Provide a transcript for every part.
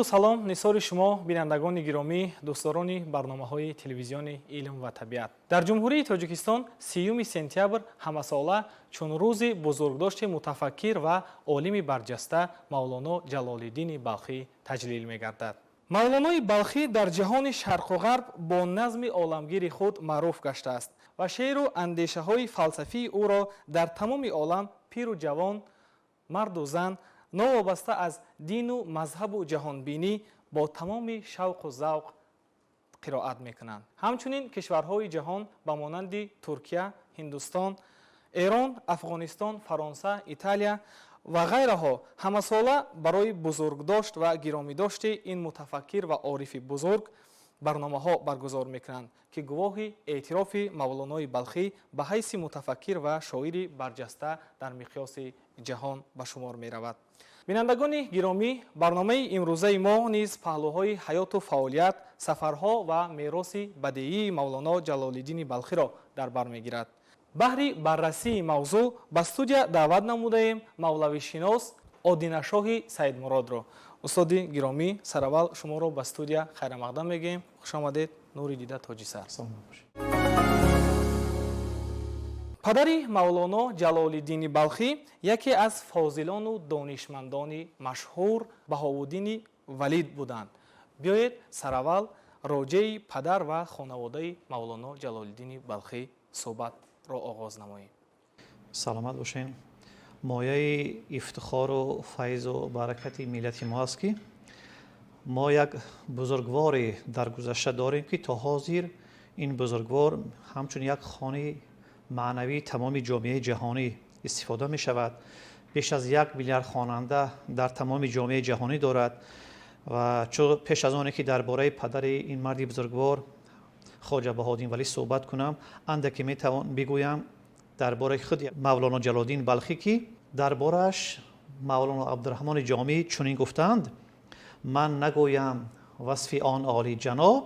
салом нисори шумо бинандагони гиромӣ, дӯстдорони барномаҳои телевизиони илм ва табиат. Дар ҷумҳурии Тоҷикистон 30 сентябр ҳамасола чун рӯзи бузургдошти мутафаккир ва олими барҷаста Мавлоно Ҷалолиддини Балхӣ таҷлил мегардад. мавлонои балхӣ дар ҷаҳони шарқу ғарб бо назми оламгири худ маъруф гаштааст ва шеъру андешаҳои фалсафии ӯро дар тамоми олам пиру ҷавон, марду зан, новобаста аз дину мазҳабу ҷаҳонбинӣ бо тамоми шавқу завқ қироат мекунанд. ҳамчунин кишварҳои ҷаҳон ба монанди Туркия, Ҳиндустон, Эрон, Афғонистон, Фаронса, Италия ва ғайраҳо ҳамасола барои бузургдошт ва гиромидошти ин мутафаккир ва орифи бузург барномаҳо баргузор мекунанд, ки гувоҳи эътирофи Мавлонои Балхӣ ба ҳайси мутафаккир ва шоири барҷаста дар миқёси ҷаҳон ба шумор меравад. бинандагони гиромӣ, барномаи имрӯзаи мо низ паҳлӯҳои ҳаёту фаъолият, сафарҳо ва мероси бадеии Мавлоно Ҷалолиддини Балхиро дар бар мегирад. баҳри баррасии мавзӯъ ба студия даъват намудаем мавлавишинос Одинашоҳи Саидмуродро. устоди гиромӣ, сараввал шуморо ба студия хайрамақдам мегӯем. хушомадед. нури дида тоҷисар. падари Мавлоно Ҷалолиддини Балхӣ яке аз фозилону донишмандони машҳур Баҳоуддини Валид буданд. биёед сараввал роҷаи падар ва хонаводаи Мавлоно Ҷалолиддини Балхӣ суҳбатро оғоз намоем. саломат бошен. мояи ифтихору файзу баракати миллати мо аст ки мо як бузургвори дар гузашта дорем ки то ҳозир ин бузургвор ҳамчун як хони маънавии тамоми ҷомеаи ҷаҳонӣ истифода мешавад. беш аз 1 миллиард хонанда дар тамоми ҷомеаи ҷаҳонӣ дорад ва чун пеш аз оне ки дар бораи падари ин марди бузургвор хоҷа Баҳоуддин Валӣ суҳбат кунам, андаке метавон бигӯям дар бораи худи Мавлоно Ҷалолиддин Балхӣ ки дар борааш Мавлоно Абдураҳмони Ҷомӣ чунин гуфтанд: ман нагӯям васфи он олиҷаноб,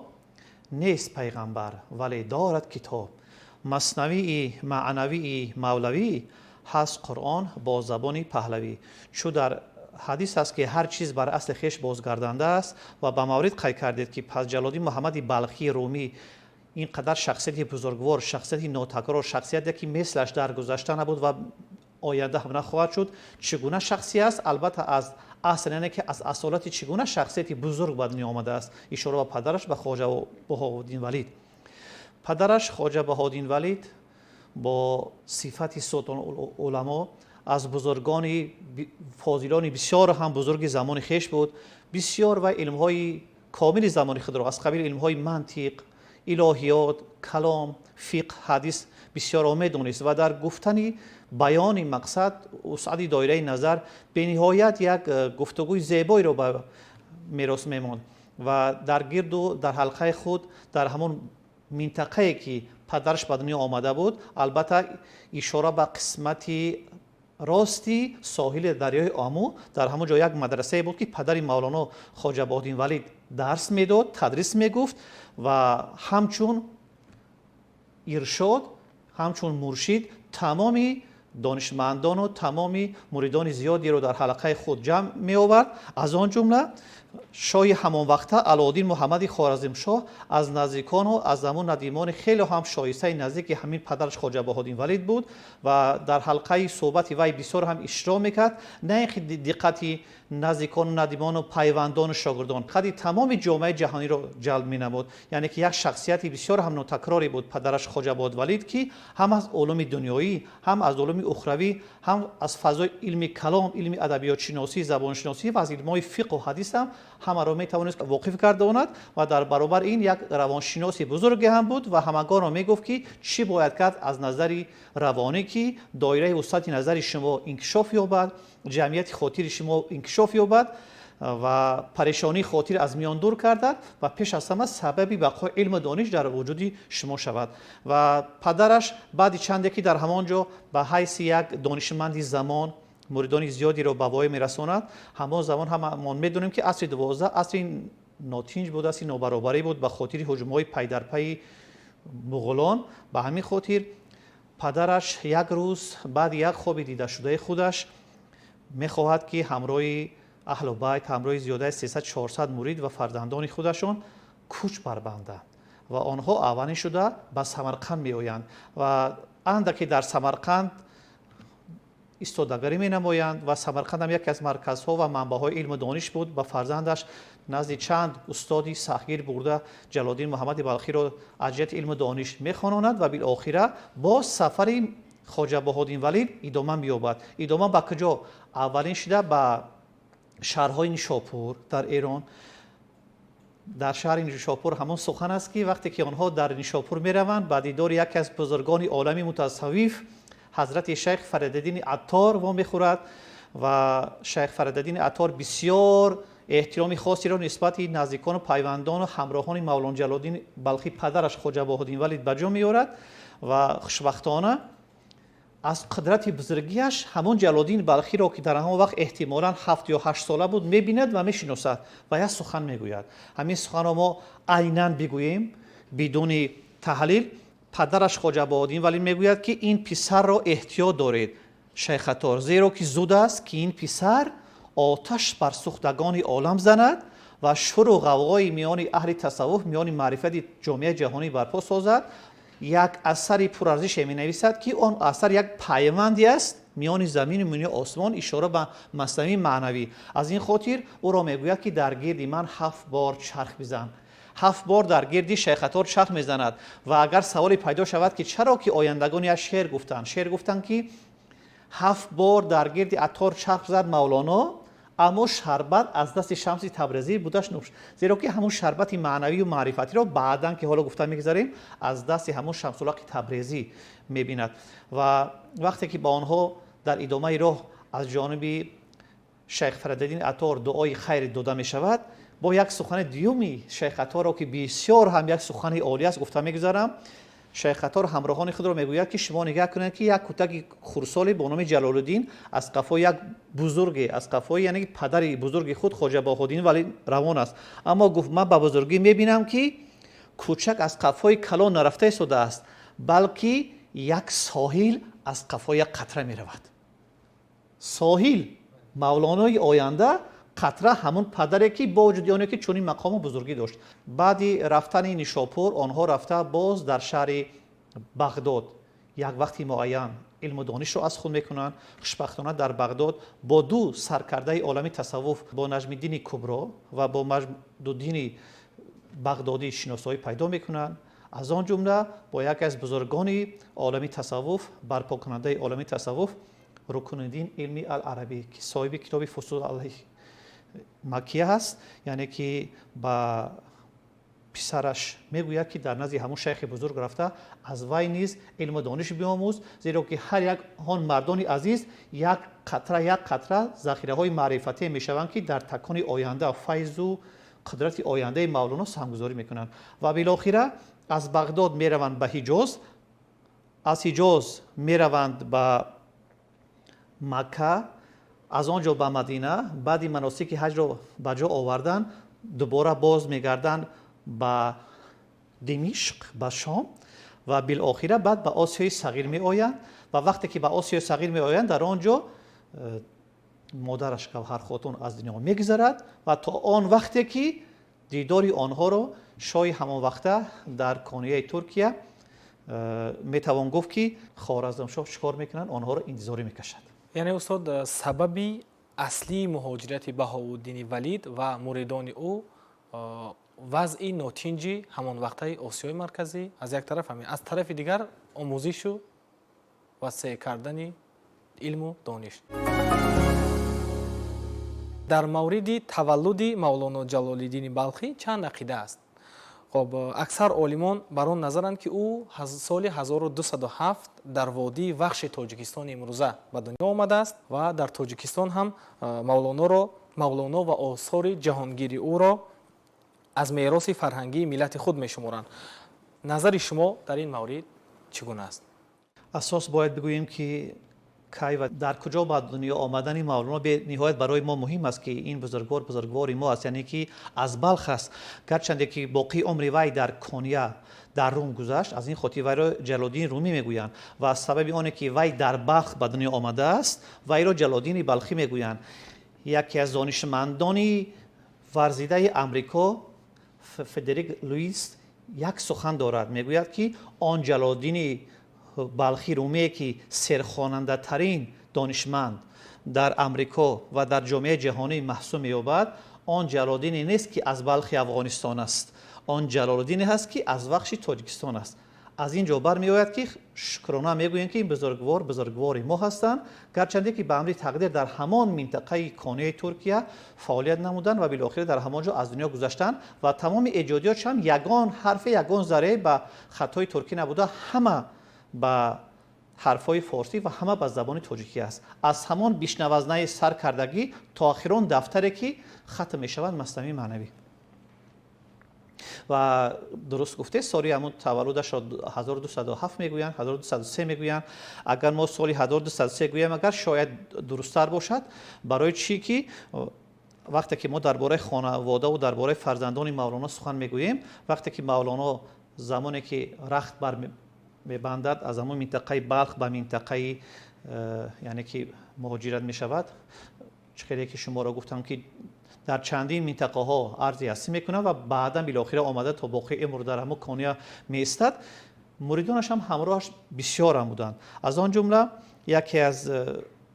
нест пайғамбар вале дорад китоб, маснавии маънавии мавлавӣ ҳаст Қуръон бо забони паҳлавӣ. чу дар ҳадис аст ки ҳар чиз бар асли хеш бозгарданда аст ва ба маврид қайд кардед ки пас Ҷалолиддин Муҳаммади Балхии Румӣ ин қадар шахсияти бузургвор, шахсияти нотакрор, шахсияте ки мислаш дар гузашта набуд ва оянда ҳам нахоҳад шуд, чӣ гуна шахсия аст? албатта аз асл яъне ки аз асолати чӣ гуна шахсияти бузург ба дунё омадааст. ишора ба падараш, ба хоҷа Баҳоуддин Валид. падараш хоҷа Баҳоуддин Валид бо сифати султон уламо аз бузургони фозилони бисёр ҳам бузурги замони хеш буд. бисёр ва илмҳои комили замони худро аз қабили илмҳои мантиқ, илоҳиёт, калом, фиқҳ, ҳадис бисёр медонист ва дар гуфтани баёни мақсад вусъати доираи назар бениҳоят як гуфтугӯи зебоиро ба мерос мемонд ва дар гирду дар ҳалқаи худ дар ҳамон минтақае ки падараш ба дунё омада буд, албатта ишора ба қисмати рости соҳили дарёи Омӯ, дар ҳамон ҷо як мадрасае буд ки падари Мавлоно хоҷа Баҳоуддин Валид дарс медод, тадрис мегуфт ва ҳамчун иршод, ҳамчун муршид тамоми донишмандону тамоми муридони зиёдеро дар ҳалақаи худ ҷамъ меовард. аз он ҷумла шоҳи ҳамонвақта Алоддин Муҳаммади Хоразмшоҳ аз наздикону аз ҳамон надимони хеле ҳам шоистаи наздики ҳамин падараш хоҷа Баҳоуддин Валид буд ва дар ҳалқаи суҳбати вай бисёр ҳам иштирок мекард. на ин ки диққати наздикону надимону пайвандону шогирдон, қади тамоми ҷомеаи ҷаҳониро ҷалб менамуд. яъне ки як шахсияти бисёр ҳам нотакрори буд падараш хоҷа Баҳоуддин Валид ки ҳам аз улуми дунёӣ, ҳам аз улуми ухравӣ, ҳам аз фазои илми калом, илми адабиётшиносӣ, забоншиносӣ ва аз илмҳои фиқҳу ҳадис ҳам ҳамаро метавонист воқиф гардонад ва дар баробар ин як равоншиноси бузурге ҳам буд ва ҳамагонро мегуфт ки чӣ бояд кард аз назари равонӣ ки доираи вусъати назари шумо инкишоф ёбад, ҷамъияти хотири шумо инкишоф ёбад ва парешонии хотир аз миён дур гардад ва пеш аз ҳама сабаби бақои илму дониш дар вуҷуди шумо шавад. ва падараш баъди чанде ки дар ҳамон ҷо ба ҳайси як донишманди замон муридони зиёдеро ба воя мерасонад, ҳамон замон ҳамон медонем ки асри 12 асри нотинҷ буд, асри нобаробарӣ буд ба хотири ҳуҷумҳои пайдарпайи муғулон. ба ҳамин хотир падараш як рӯз баъди як хоби дидашудаи худаш мехоҳад ки ҳамроҳи اهل بیت همراه زیاده از 300-400 مرید و فرزندان خودشون کوچ بربندند و آنها اولین شده به سمرقند میآیند و اندکی در سمرقند استادگاری می نمایند و سمرقند هم یکی از مرکزها و منبع‌های علم و دانش بود. با فرزندش نزد چند استادی سختگیر برده جلال الدین محمد بلخی را از جهت علم و دانش میخواناند و بالاخره با سفر خواجه بهاءالدین ولید ادامه می‌یابد. ادامه به کجا؟ اولین شده به شهرهای نیشاپور در ایران. در شهر نیشاپور همون سخن است که وقتی که آنها در نیشاپور میروند به دیدار یکی از بزرگان عالمی متصوف حضرت شیخ فریدالدین عطار و میخورد و شیخ فریدالدین عطار بسیار احترام خاصی را نسبت نزدیکان و پیوندان و همراهان مولانا جلال الدین بلخی پدرش خواجه بهاءالدین ولید به جا میآورد و خوشبختانه از قدرت بزرگیش همون جلال الدین بلخی را که در همون وقت احتمالاً 7 یا 8 ساله بود میبیند و میشناسد و یک سخن میگوید. همین سخن را ما عیناً بگوییم بدون تحلیل. پدرش خواجه بهاءالدین ولید میگوید که این پسر را احتیاط دارید شیخ عطار، زیرا که زود است که این پسر آتش بر سوختگان عالم زند و شور و غوغای میان اهل تصوف میان معرفت جامعه جهانی برپا سازد. یک اثر پرارزش می نویسد که آن اثر یک پیوندی است میان زمین و میان آسمان، اشاره به مثنوی معنوی. از این خاطر او را میگوید که در گرد من 7 بار چرخ بزن. 7 بار در گردی شیخ عطار چرخ میزند و اگر سوالی پیدا شود که چرا که آیندگانی از شعر گفتند که 7 بار در گرد عطار چرخ زد مولانا، اما شربت از دست شمس تبریزی بودش نوش، زیرا که همون شربت معنوی و معرفتی را بعداً که حالا گفتم میگذاریم از دست همون شمس الحق تبریزی میبیند. و وقتی که با آنها در ادامه راه از جانب شیخ فریدالدین عطار دعای خیر داده می شود، با یک سخن دیومی شیخ عطار را که بسیار هم یک سخن عالی است گفتم میگذارم. شیخ عطار همراهان خود را میگوید که شما نگاه کنید که یک کودک خردسالی با نام جلال الدین از قفای یک بزرگ، از قفای یعنی پدر بزرگ خود خواجه بهاءالدین ولید روان است، اما گفت من به بزرگی میبینم که کوچک از قفای کلان نرفته ایستاده است، بلکه یک ساحل از قفای قطره میرود. ساحل مولانای آینده، قطره همون پدری که با وجود آنکه چنین مقام و بزرگی داشت. بعدی رفتن نیشاپور آنها رفته باز در شهر بغداد یک وقتی معین علم و دانش رو از خود میکنند. خوشبختانه در بغداد با 2 سرکرده عالمی تصوف با نجم الدین کبرا و با مجدالدین بغدادی شناسایی پیدا میکنند. از آن جمله با یکی از بزرگان عالمی تصوف، برپا کننده عالمی تصوف، رکن الدین علمی العربی که صاحب کتاب فصول علیه مکیه هست، یعنی که با پسرش میگوید که در نزد همون شیخ بزرگ رفته از وی نیز علم و دانش بیاموز، زیرا که هر یک آن مردان عزیز یک قطره ذخیره های معرفتی میشوند که در تکان آینده فیض و قدرت آینده مولانا سهمگذاری میکنند. و بالاخره از بغداد میروند به حجاز، از حجاز میروند به مکه، از آنجا به مدینه. بعدی مناسک حج را به جا آوردن، دوباره باز میگردند به دمشق، به شام و بالاخره بعد به آسیای صغیر می آیند. و وقتی که به آسیای صغیر می آیند در آنجا مادرش گوهر خاتون از دنیا میگذرد و تا آن وقتی که دیداری آنها را شاه همان وقته در کانیه ترکیه میتوان گفت که خوارزمشاه چیکار میکنند؟ آنها را انتظاری میکشد. یعنی استاد سببی اصلی مهاجرت بهاءالدین ولید و مریدان او وضع ناتنجی همان وقته آسیای مرکزی از یک طرف، همین از طرف دیگر آموزش و وسیع کردن علم و دانش. در مورد تولد مولانا جلال الدین بلخی چند عقیده است. خب اکثر عالمان بر آن نظرند که او سال 1207 در وادی وخش تاجیکستان امروزه به دنیا آمده است و در تاجیکستان هم مولانا و آثار جهانگیری او را از میراث فرهنگی ملت خود میشمارند. نظر شما در این مورد چگونه است؟ اساس باید بگوییم که کی و در کجا به دنیا آمدن مولانا به نهایت برای ما مهم است که این بزرگوار ما است، یعنی که از بلخ است. گرچند که باقی عمر وی در کانیا در روم گذشت، از این خاطر وی را جلال الدین رومی میگویند و از سبب آنه که وی در بلخ به دنیا آمده است وی را جلال الدین بلخی میگویند. یکی از دانشمندان ورزیده امریکا فدریک لوئیس یک سخن دارد، میگوید که آن جلال‌الدین بلخی رومی که سرخواننده ترین دانشمند در امریکا و در جامعه جهانی محسوب می‌یابد، آن جلال‌الدین نیست که از بلخ افغانستان است، آن جلال‌الدین هست که از بخش تاجیکستان است. از اینجا برمی‌آید که شکرانه میگوییم که این بزرگوار ما هستند، گرچه که به امر تقدیر در همان منطقه کانه ترکیه فعالیت نمودند و بالاخره در همانجا از دنیا گذشتند و تمام ایجادیاتش هم یگان حرف یگان ذره به خطای ترکی نبوده، همه به حرفای فارسی و همه به زبان تاجیکی است. از همان بیشنوزنه سرکردگی تا آخران دفتری که ختم می‌شود مثنوی معنوی. و درست گفته سالی همون تولدش را 1207 میگویند، 1203 میگویند. اگر ما سال 1203 گوییم اگر شاید درست‌تر باشد، برای چی که وقتی که ما درباره خانواده و درباره فرزندان مولانا سخن میگوییم، وقتی که مولانا زمانی که رخت بر میبندد از همون منطقه بلخ به منطقه یعنی که مهاجرت میشود، چقدر که شما را گفتم که در چندین منطقه ها ارزی هستی میکنه و بعدا بالاخره آمده تا باقی عمر در همون کانیا میستد. مریدانش هم همراهش بسیار هم بودند. از آن جمله یکی از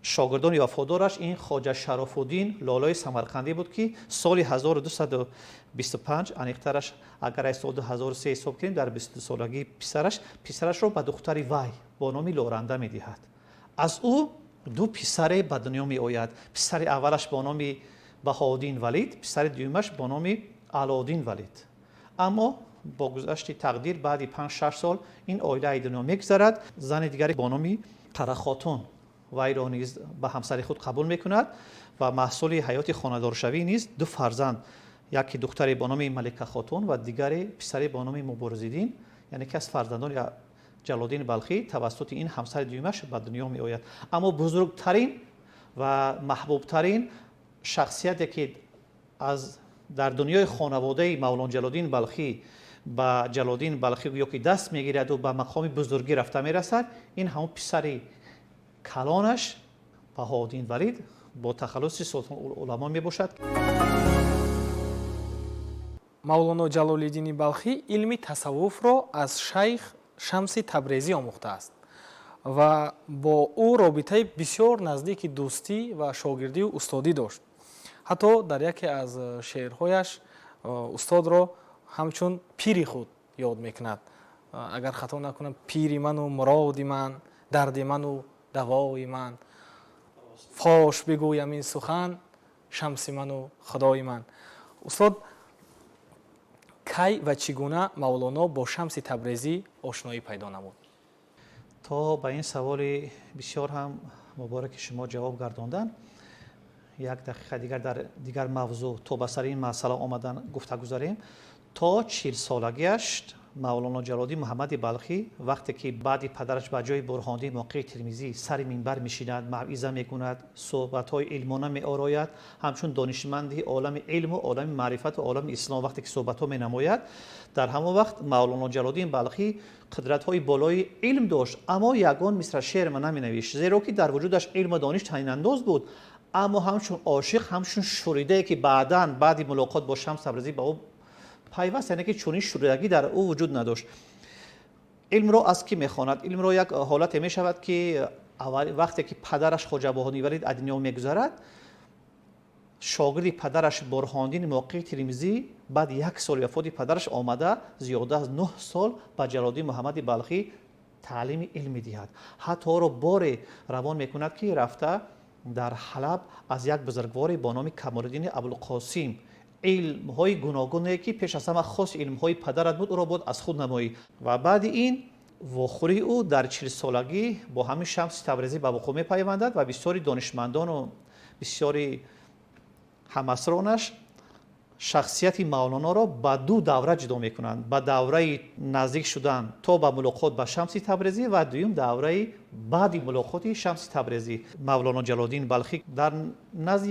شاگردان وفادارش این خواجه شرف الدین لالای سمرقندی بود که سال 1225 انیقترش اگر از سال 2003 حساب کنیم در 22 سالگی پسرش را به دختری وی با نام لورنده میدهد. از او دو پسر به دنیا می آید. پسر اولش با نام بهاءالدین ولید، پسر دومش با نام علاءالدین ولید. اما با گذشت تقدیر بعد 5-6 سال این عائله دنیا میگذرد. زن دیگری با نام قره خاتون وی را نیز به همسر خود قبول میکند و محصول حیات خانه‌دارشوی نیز دو فرزند، یکی دختری با نام ملکه خاتون و دیگری پسری با نام مبارزالدین، یعنی که از فرزندان جلال‌الدین بلخی توسط این همسر دومش به دنیا می آید. اما بزرگترین و محبوبترین شخصیتی که از در دنیای خانواده مولانا جلال‌الدین بلخی به جلال‌الدین بلخی یا که دست میگیرد و به مقام بزرگی رفته میرسد، این همون پسر کلانش بهاءالدین ولید با تخلص سلطان العلما می باشد. مولانا جلال‌الدین بلخی علم تصوف را از شیخ شمس تبریزی آموخته است و با او رابطه بسیار نزدیک دوستی و شاگردی و استادی داشت. حتی در یکی از شعرهایش استاد را همچون پیری خود یاد میکند. اگر خطا نکنم پیری من و مرادی من، درد من و دوای من، فاش بگویم این سخن، شمس من و خدای من. استاد کی و چگونه مولانا با شمس تبریزی آشنایی پیدا نمود؟ تا به این سوال بسیار هم مبارک شما جواب گرداندن، یک دقیقه دیگر در دیگر موضوع تا به سر این مسئله آمدن گفته گذاریم. تا 40 سالگیش مولانا جلال‌الدین محمد بلخی وقتی که بعد پدرش به جای برهاندی موقع ترمیزی سر منبر میشیند، موعظه میکند، صحبت‌های علمانه می‌آراید، همچون دانشمندی عالم علم و عالم معرفت و عالم اسلام وقتی که صحبت‌ها می‌نماید، در همان وقت مولانا جلال‌الدین بلخی قدرت‌های بالای علم داشت، اما یگان مثل شعر من نمی‌نوشت، زیرا که در وجودش علم و دانش تعیین انداز بود، اما همچون عاشق، همچون شوریده که بعد ملاقات با شمس تبریزی به او پیوست، یعنی که چونین شوریدگی در او وجود نداشت. علم را از کی میخواند؟ علم را یک حالت می شود که وقتی که پدرش خواجه بهاءالدین ولید از دنیا میگذرد، شاگرد پدرش برهاندین موقع ترمیزی بعد 1 سال وفات پدرش آمده زیاده از 9 سال به جلال‌الدین محمد بلخی تعلیم علم میدهد. حتی را بار روان میکند که رفته در حلب از یک بزرگواری با نام کمال‌الدین ابوالقاسم علم های گوناگونی که پیش از همه خاص علم های پدرت بود او را بود از خود نمایی و بعد این واخوری او در 40 سالگی با همین شمس تبریزی به وقوع می‌پیوندد و بسیاری دانشمندان و بسیاری همعصرانش شخصیت مولانا را به 2 دوره جدا می‌کنند. به دوره نزدیک شدن تا به ملاقات با شمس تبریزی و دوم دوره بعد ملاقات شمس تبریزی. مولانا جلال‌الدین بلخی در نزد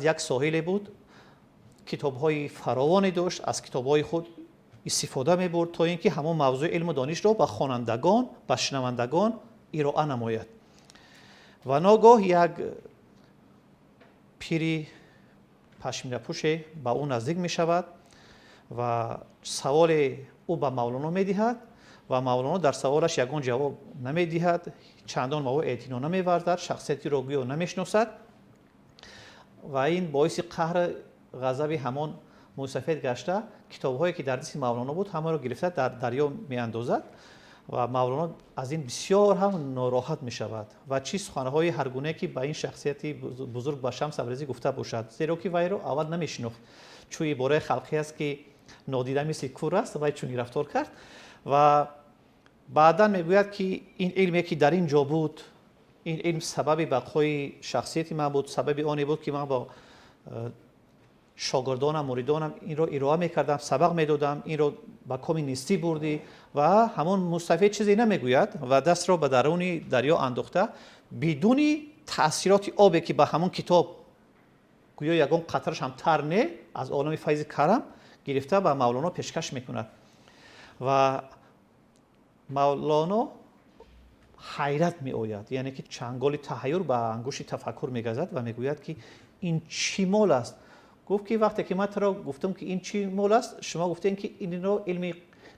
یک ساحل بود، کتاب‌های فراوانی داشت، از کتاب‌های خود استفاده می‌برد تا اینکه همون موضوع علم و دانش را به خوانندگان، به شنوندگان ارائه نماید. و ناگاه یک پیری پشمینه پوشه با او نزدیک می شود و سوال او به مولانا می دهد و مولانا در سوالش یگان جواب نمی دهد، چندان به او اعتنا نمی ورزد، شخصیتی رو گویا نمی شناسد و این باعث قهر غضب همان موسفید گشته کتاب‌هایی که در دست مولانا بود همه رو گرفته در دریا می اندازد و مولانا از این بسیار هم ناراحت می شود و چی سخن‌های هر گونه که به این شخصیتی بزرگ به شمس تبریزی گفته باشد، زیرا که وی رو اول نمی شناخت، چون عباره خلقی است که نادیده مثل کور است و چون رفتار کرد و بعدا میگوید که این علمی که در اینجا بود، این علم سبب بقای شخصیت من بود، سبب آنی بود که من با شاگردانم مریدانم این رو ارائه میکردم، سبق میدادم، این رو به کمی نیستی بردی و همون مستفید چیزی نمیگوید و دست را به درون دریا انداخته بدون تاثیرات آبی که به همون کتاب گویا یگان قطرش هم تر نه از عالم فیض کرم گرفته به مولانا پیشکش میکند و مولانا حیرت می آید، یعنی که چنگال تحیر به انگشت تفکر میگذارد و میگوید که این چی مال است. گفت که وقتی که من تو را گفتم که این چی مال است، شما گفتین که این رو علم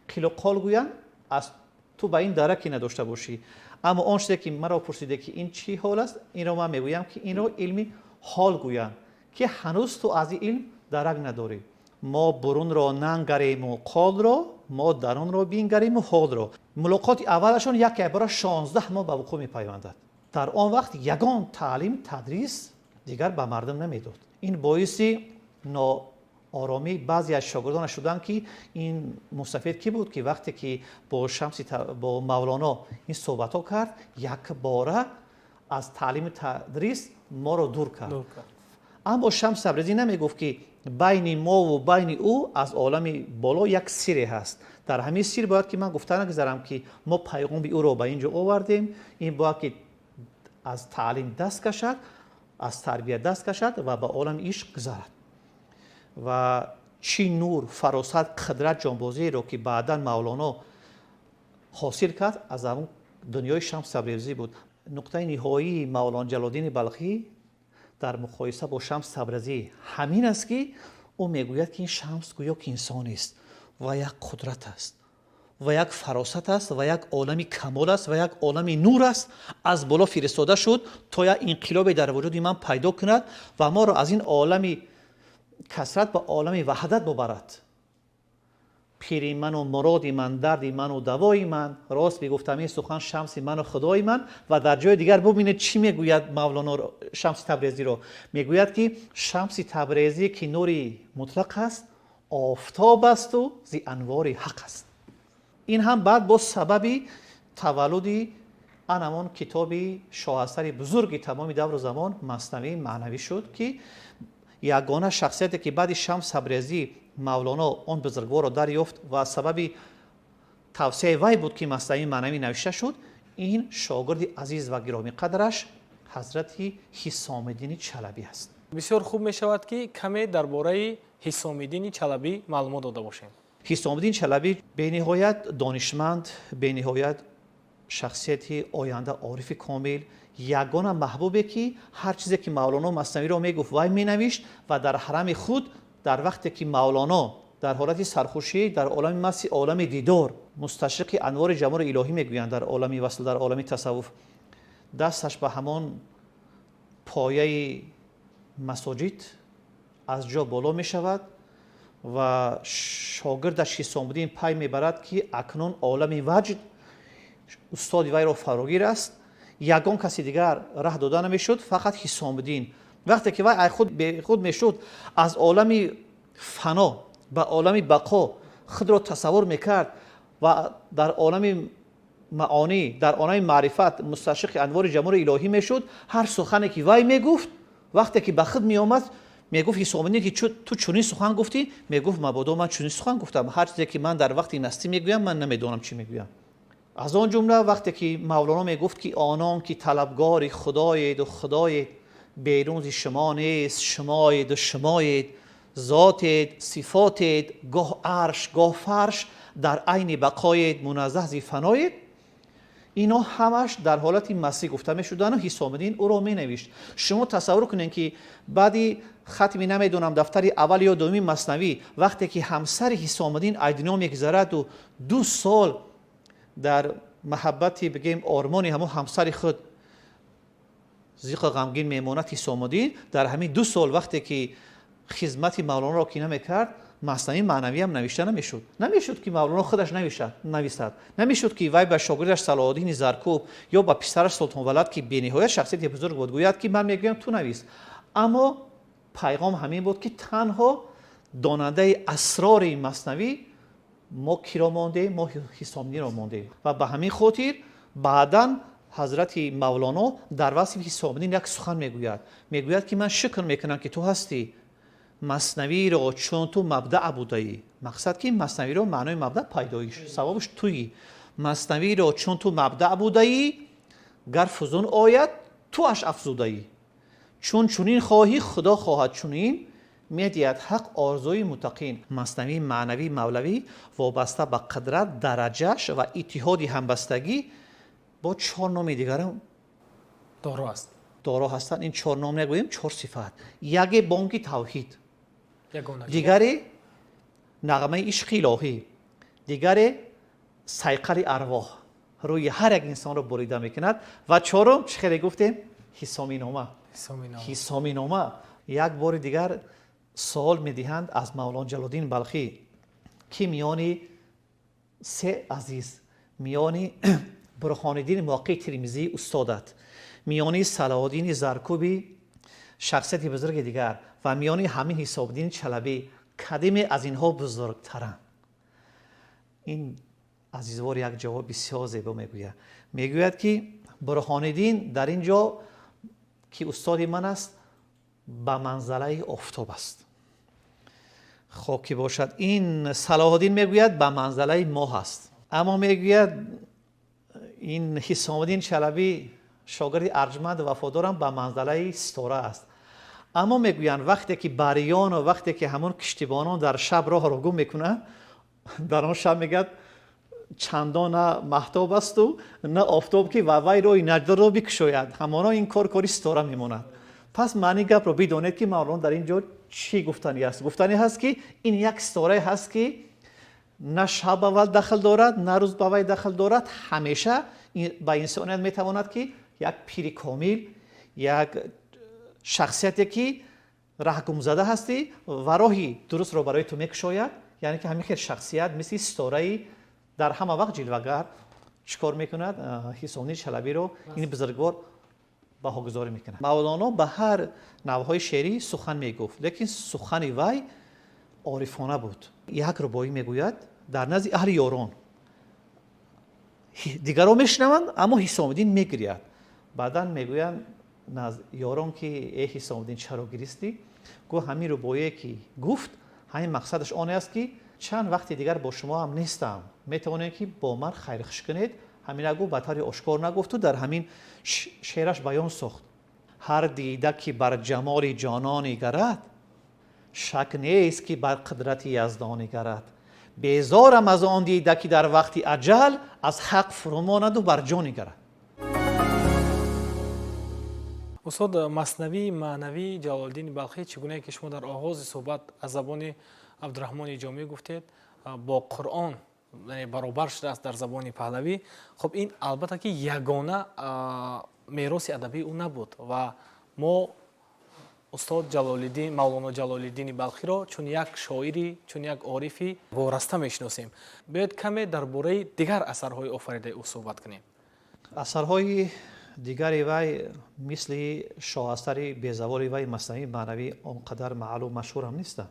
قیل و قال گویند، از تو به این درکی نداشته باشی، اما آن چیزی که مرا پرسیده که این چی حال است، این رو من میگویم که این رو علم حال گویند که هنوز تو از این علم درک نداری. ما برون را ننگریم و قال را، ما درون را بینگریم و حال را. ملاقات اولشون یک عباره 16 ماه به وقوع میپیوندد. در آن وقت یگان تعلیم تدریس دیگر به مردم نمیداد. این باعث ناآرامی بعضی از شاگردان شدند که این مستفید کی بود که وقتی که با مولانا این صحبت ها کرد یک باره از تعلیم تدریس ما را دور کرد. اما شمس تبریزی نمیگفت که بین ما و بین او از عالم بالا یک سری هست. در همین سیر باید که من گفته نگذارم که ما پیغام او را به اینجا آوردیم، این باید که از تعلیم دست کشد، از تربیت دست کشد و به عالم عشق گذارد و چی نور، فراست، قدرت، جانبازی رو که بعدا مولانا حاصل کرد از اون دنیای شمس تبریزی بود. نقطه نهایی مولانا جلال الدین بلخی در مقایسه با شمس تبریزی همین است که او میگوید که این شمس گویا که انسان است و یک قدرت است و یک فراست است و یک عالم کمال است و یک عالم نور است، از بالا فرستاده شد تا یک انقلاب در وجود من پیدا کند و ما را از این عالم کثرت به عالم وحدت ببرد. پیر من و مراد من، درد من و دوای من، راست میگفتم این سخن شمس من و خدای من. و در جای دیگر ببینید چی میگوید مولانا شمس تبریزی رو، میگوید که شمس تبریزی که نوری مطلق است، آفتاب است و زی انوار حق است. این هم بعد با سبب تولد همان کتاب شاهستر بزرگ تمام دور و زمان مثنوی معنوی شد که یگانه شخصیتی که بعد شمس تبریزی مولانا آن بزرگوار را دریافت و سبب توسعه وی بود که مثنوی معنوی نوشته شد. این شاگرد عزیز و گرامی قدرش حضرت حسام الدین چلبی است. بسیار خوب می شود که کمی درباره حسام الدین چلبی معلومات داده باشیم. حسام الدین چلبی به نهایت دانشمند، به نهایت شخصیت آینده عارف کامل، یگانه محبوبه که هر چیزی که مولانا مثنوی را میگفت وی مینوشت و در حرم خود در وقتی که مولانا در حالت سرخوشی در عالم مسی عالم دیدار مستشرق انوار جمال الهی میگویند، در عالم وصل، در عالم تصوف، دستش به همان پایه مساجد از جا بالا می شود و شاگردش حسام الدین پی میبرد که اکنون عالم وجد استاد وی را فراگیر است، یگان کسی دیگر راه داده نمیشد، فقط حسام الدین. وقتی که وی خود به خود میشد از عالم فنا به عالم بقا خود را تصور میکرد و در عالم معانی، در عالم معرفت مستشرق انوار جمال الهی میشد، هر سخنی که وی میگفت وقتی که به خود میآمد میگفت حسام الدین که تو چنین سخن گفتی، میگفت مبادا من چنین سخن گفتم، هر چیزی که من در وقت مستی میگویم من نمیدونم چی میگویم. از آن جمله وقتی که مولانا میگفت که آنان که طلبگار خدایید و خدای بیرون ز شما نیست، شمایید و شمایید، ذاتید، صفاتید، گاه عرش گاه فرش، در عین بقایید، منزه ز فنایید. اینا همش در حالت مسیح گفته میشدن و حسام الدین او رو مینوشت. شما تصور کنین که بعدی ختمی نمیدونم دفتر اول یا دومی مثنوی وقتی که همسر حسام الدین ایدنا میگذرد و 2 سال در محبتی بگیم آرمانی همون همسر خود زیق غمگین میماند حسام الدین، در همین 2 سال وقتی که خدمت مولانا را که نمیکرد مثنوی معنوی هم نوشته نمیشد که مولانا خودش نویسد، نمیشد که وی به شاگردش صلاح الدین زرکوب یا به پسرش سلطان ولد که بی‌نهایت شخصیت بزرگ بود گوید که من میگم تو نویس. اما پیغام همین بود که تنها داننده اسرار این مثنوی ما کی را مانده؟ ما حسام الدین را مانده. و به همین خاطر بعداً حضرت مولانا در وصف حسام الدین یک سخن میگوید که من شکر میکنم که تو هستی مثنوی را چون تو مبدأ بودی. مقصد که مثنوی را معنای مبدأ پیدایش سببش تویی. مثنوی را چون تو مبدأ بودی گر فزون آید تو اش افزودی. چون چنین خواهی خدا خواهد چنین میدید حق آرزوی متقین. مثنوی معنوی مولوی وابسته به قدرت درجهش و اتحاد همبستگی با 4 نام دیگر هم دارا هستند. این 4 نام نگوییم 4 صفت. یک بانک توحید، دیگری نغمه عشق الهی، دیگری صیقل ارواح روی هر یک انسان رو بریده میکند و 4م چه خیلی گفتیم حسامی نامه. یک بار دیگر سوال میدهند از مولانا جلال الدین بلخی که میانی 3 عزیز، میانی برهان الدین موقع ترمذی استادت، میانی صلاح الدین زرکوبی شخصیت بزرگ دیگر و میانی همین حسام الدین چلبی کدام از اینها بزرگترند؟ این عزیزوار یک جواب بسیار زیبا میگوید که برهان الدین در اینجا که استاد من است به منزله آفتاب است. خب که باشد این صلاح الدین میگوید به منزله ماه است. اما میگوید این حسام الدین چلبی شاگرد ارجمند و وفادارم به منزله ستاره است. اما میگویند وقتی که بریان و وقتی که همون کشتیبانان در شب راه رو گم میکنن در آن شب میگه چندان نه مهتاب است و نه آفتاب که وی روی نجدا رو بکشاید، همانا این کاری ستاره میماند. پس معنی گپ رو بدونید که مولانا در اینجا چی گفتنی است. گفتنی هست که این یک ستاره هست که نه شب اول دخل دارد نه روز به وی دخل دارد، همیشه به انسانیت میتواند که یک پیر کامل، یک شخصیتی که راه گم زده هستی و راهی درست رو برای تو میکشاید. یعنی که همین شخصیت مثل ستاره در همه وقت جلوه‌گر چیکار میکند؟ حسام الدین چلبی رو این بزرگوار بهاگذاری میکنه. مولانا به هر نوعهای شعری سخن میگفت، لیکن سخن وی عارفانه بود. یک ربایی میگوید در نزد اهل یاران دیگران میشنوند اما حسام الدین میگرید. بعدا میگویند نزد یاران که ای حسام الدین چرا گریستی؟ گو همین ربایی که گفت همین مقصدش آن است که چند وقت دیگر با شما هم نیستم، میتوانید که با من خیرخش کنید. همین نگو به طور آشکار نگفت و در همین شعرش بیان ساخت. هر دیده که بر جمال جانان نگرد شک نیست که بر قدرت یزدان نگرد. بیزارم از آن دیده که در وقت اجل از حق فروماند و بر جان نگرد. استاد مثنوی معنوی جلال الدین بلخی چگونه که شما در آغاز صحبت از زبان عبدالرحمن جامی گفتید با قرآن برابر شده است در زبان پهلوی. خب این البته که یگانه میراث ادبی او نبود و ما استاد مولانا جلال الدین بلخی را چون یک شاعری، چون یک عارفی وارسته میشناسیم. باید کمی درباره دیگر اثرهای آفریده او صحبت کنیم. اثرهای دیگری وی مثل شاهستر بیزوال وی مثنوی معنوی آنقدر معلوم مشهور هم نیستند.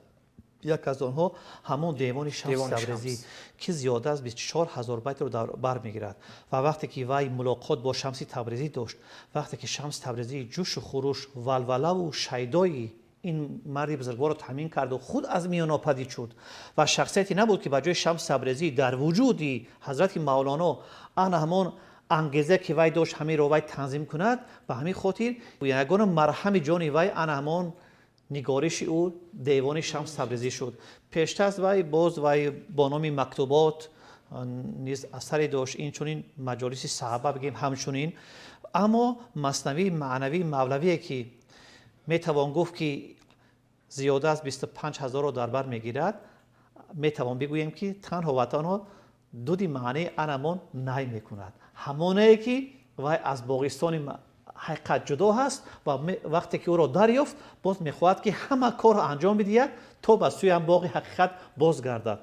یک از آنها همون دیوان شمس تبریزی که زیاده از 24,000 بیت رو بر میگیرد و وقتی که وی ملاقات با شمس تبریزی داشت، وقتی که شمس تبریزی جوش و خروش ولوله و شیدای این مرد بزرگوار رو تامین کرد و خود از میان ناپدید شد و شخصیتی نبود که بجای شمس تبریزی در وجودی حضرت مولانا آن همان انگیزه که وی داشت همین رو وی تنظیم کند. و همین خاطر یگانه مرهم جان وی آن همان نگارش او دیوان شمس تبریزی شد. پیشتر از وی باز وی با نام مکتوبات نیز اثری داشت، این چونین مجالس صحابه بگیم همچنین. اما مثنوی معنوی مولوی که میتوان گفت که زیاده از 25,000 رو در بر میگیرد، میتوان بگوییم که تنها و تنها دو معنی انمان نهی میکند، همانه که وای از باغستان حقیقت جدا هست و وقتی که او را دریافت باز میخواهد که همه کار را انجام بدهد تا به سوی هم باغ حقیقت بازگردد.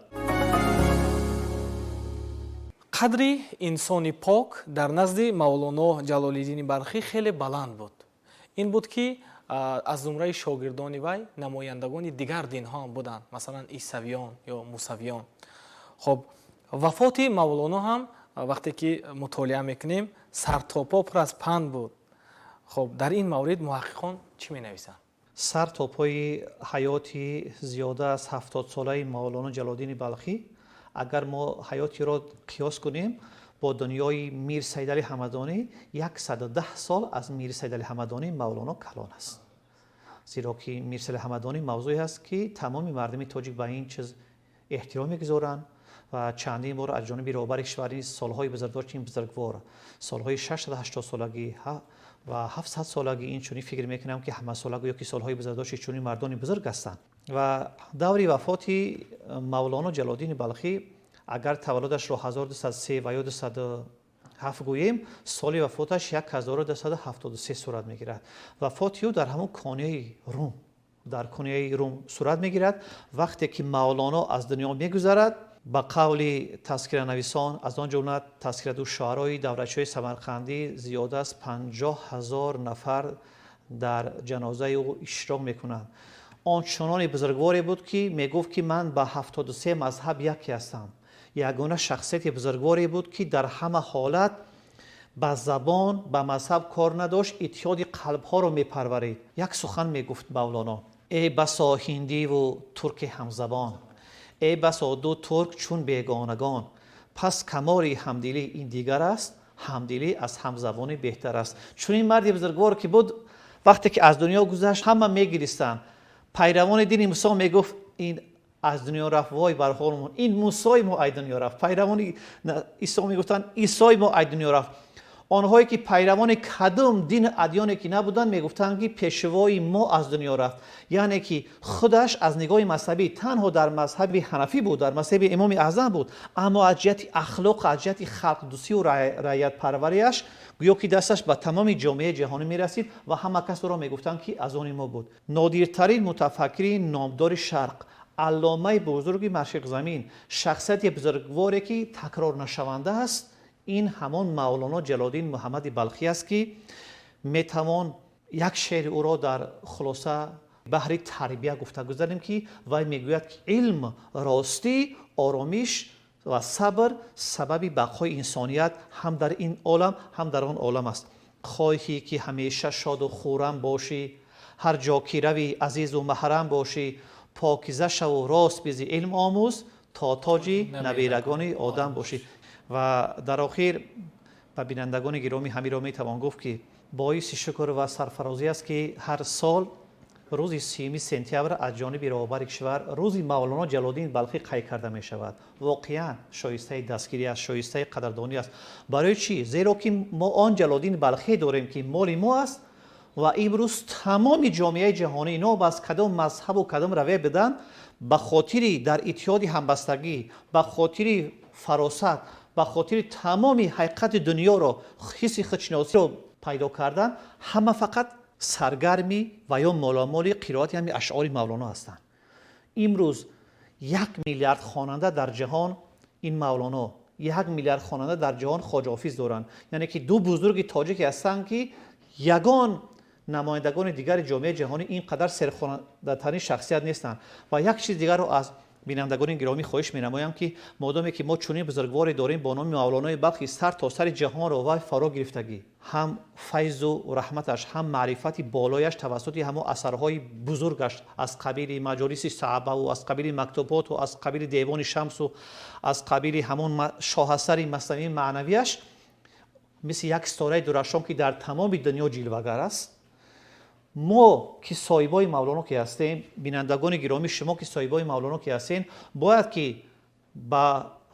қадри инсони пок дар назди мавлоно ҷалолиддини балхӣ хеле баланд буд. ин буд ки аз зумраи шогирдони вай намояндагони дигар динҳо ҳам буданд, масалан исавиён ё мусавиён. хоб вафоти мавлоно ҳам вақте ки мутолиа мекунем сартопо пур аз панд буд. хоб дар ин маврид муҳаққиқон чӣ менависанд? сартопои ҳаёти зиёда аз 70 солаи мавлоно ҷалолиддини балхӣ, агар мо ҳаётиро қиёс кунем бо дунёи мир сайдали ҳамадонӣ, 110 сол аз мир сайдали ҳамадонӣ мавлоно калон аст. зиро ки мир сайдали ҳамадонӣ мавзӯе аст ки тамоми мардуми тоҷик ба ин чиз эҳтиром мегузоранд ва чандин бор аз ҷониби роҳбари кишвари солҳои бузургдошти ин бузургвор, солҳои 680 солагӣ ва 700 солагӣ инчунин фикр мекунам ки ҳамасолагӣ ё ки солҳои бузургдошти чунин мардони бузург ҳастанд. ва даври вафоти мавлоно ҷалолиддини балхӣ агар таваллудашро 1203 ва ё 207 гӯем, соли вафоташ 1273 сурат мегирад. вафоти ӯ дар ҳамон конияи рум, дар конияи рум сурат мегирад. вақте ки мавлоно аз дунё мегузарад, ба қавли тазкиранависон, аз он ҷумла тазкираду шуъарои даврачаҳои самарқандӣ, зиёда аз 50,000 нафар дар ҷанозаи ӯ иштирок мекунанд. ончунони бузургворе буд ки мегуфт ки ман ба 73 мазҳаб яке ҳастам. ягона шахсияти бузургворе буд ки дар ҳама ҳолат ба забон, ба мазҳаб кор надошт, иттиҳоди қалбҳоро мепарварид. як сухан мегуфт мавлоно: эй басо ҳиндиву турки ҳамзабон, эй басо ду турк чун бегонагон, пас камори ҳамдилӣ ин дигар аст, ҳамдилӣ аз ҳамзабонӣ беҳтар аст. чунин марди бузургвор ки буд, вақте ки аз дунё гузашт, ҳама мегиристанд. пайравони дини мусо мегуфт ин аз дунё рафт, вой бар ҳолмон, ин мусои мо ай дунё рафт. пайравони исо мегуфтанд исои мо ай дунё рафт. онҳое ки пайравони кадом дин адёне ки набуданд мегуфтанд ки пешвои мо аз дунё рафт. яъне ки худаш аз нигоҳи мазҳабӣ танҳо дар мазҳаби ҳанафӣ буд, дар мазҳаби имоми аъзам буд, аммо аз ҷиҳати ахлоқ, аз ҷиҳати халқдӯстию раъиятпарварияш гӯё ки дасташ ба тамоми ҷомеаи ҷаҳонӣ мерасид ва ҳама кас ӯро мегуфтанд ки аз они мо буд. нодиртарин мутафаккири номдори шарқ, алломаи бузурги машриқзамин, шахсияти бузургворе ки такрорнашаванда аст, ин ҳамон мавлоно ҷалолиддин муҳаммади балхӣ аст ки метавон як шеъри ӯро дар хулоса баҳри тарбия гуфта гузарем ки вай мегӯяд ки илм, ростӣ, оромиш ва сабр сабаби бақои инсоният ҳам дар ин олам, ҳам дар он олам аст. хоҳӣ ки ҳамеша шоду хӯрам бошӣ, ҳар ҷо ки равӣ азизу маҳрам бошӣ, покиза шаву рост бизи илм омӯз, то тоҷи набирагони одам бошӣ. ва дар охир ба бинандагони гиромӣ ҳамиро метавон гуфт ки боиси шукр ва сарфарозӣ аст ки ҳар сол рӯзи 30 сентябр аз ҷониби роҳбари кишвар рӯзи мавлоно ҷалолиддини балхӣ қайд карда мешавад. воқеан шоистаи дастгирӣ аст, шоистаи қадрдонӣ аст. барои чӣ? зеро ки мо он ҷалолиддини балхӣ дорем ки моли мо аст ва имрӯз тамоми ҷомеаи ҷаҳонӣ ноб аз кадом мазҳабу кадом равия биданд, ба хотири дар иттиҳоди ҳамбастагӣ, ба хотири фаросат, ба хотири тамоми ҳақиқати дунёро, ҳисси худшиносиро пайдо кардан, ҳама фақат саргарми ва ё моламоли қироати ҳами ашъори мавлоно ҳастанд. имрӯз 1 миллиард хонанда дар ҷаҳон ин мавлоно, 1 миллиард хонанда дар ҷаҳон хоҷаҳофиз доранд. яъне ки ду бузурги тоҷике ҳастанд ки ягон намояндагони дигари ҷомеаи ҷаҳонӣ ин қадар серхонандатарин шахсият нестанд. ва як чиз дигарро аз бинандагони гиромӣ хоҳиш менамоям ки модоме ки мо чунин бузургворе дорем бо номи мавлонои балхи сар то сари ҷаҳонро вай фаро гирифтагӣ, ҳам файзу раҳматаш, ҳам маърифати болояш тавассути ҳамон асарҳои бузургаш аз қабили маҷолиси саъбаву аз қабили мактуботу аз қабили девони шамсу аз қабили ҳамон шоҳасари маснавии маънавияш мисли як ситораи дурашон ки дар тамоми дунё ҷилвагар аст. мо ки соҳибои мавлоно ки ҳастем, бинандагони гиромӣ, шумо ки соҳибои мавлоно ки ҳастем, бояд ки ба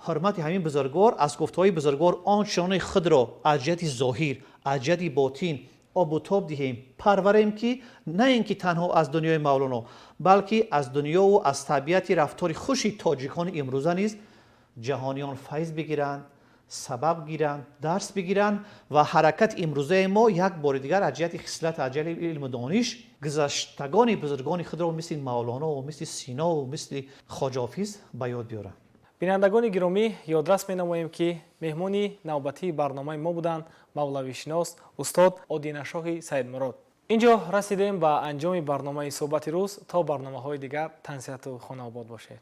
حرمت همین بزرگوار از گفتهای بزرگوار آنچنان خود را از جهت ظاهر از جهت باطن آب و تاب دهیم پروریم که نه اینکه تنها از دنیای مولانا بلکه از دنیا و از طبیعت رفتار خوشی تاجیکان امروزه نیز جهانیان فیض بگیرند سبب گیرند درس بگیرند و حرکت امروزه ما یک بار دیگر از جهت خصلت از جهت علم و دانش گذشتگان بزرگان خود را مثل مولانا و مثل سینا و مثل خواجه حافظ به یاد بیارند. бинандагони гиромӣ ёдрас менамоем ки меҳмони навбатии барномаи мо буданд мавлавишинос устод одинашоҳи саидмурод. инҷо расидем ба анҷоми барномаи суҳбати рӯз. то барномаҳои дигар тансиҳату хонавобод бошед.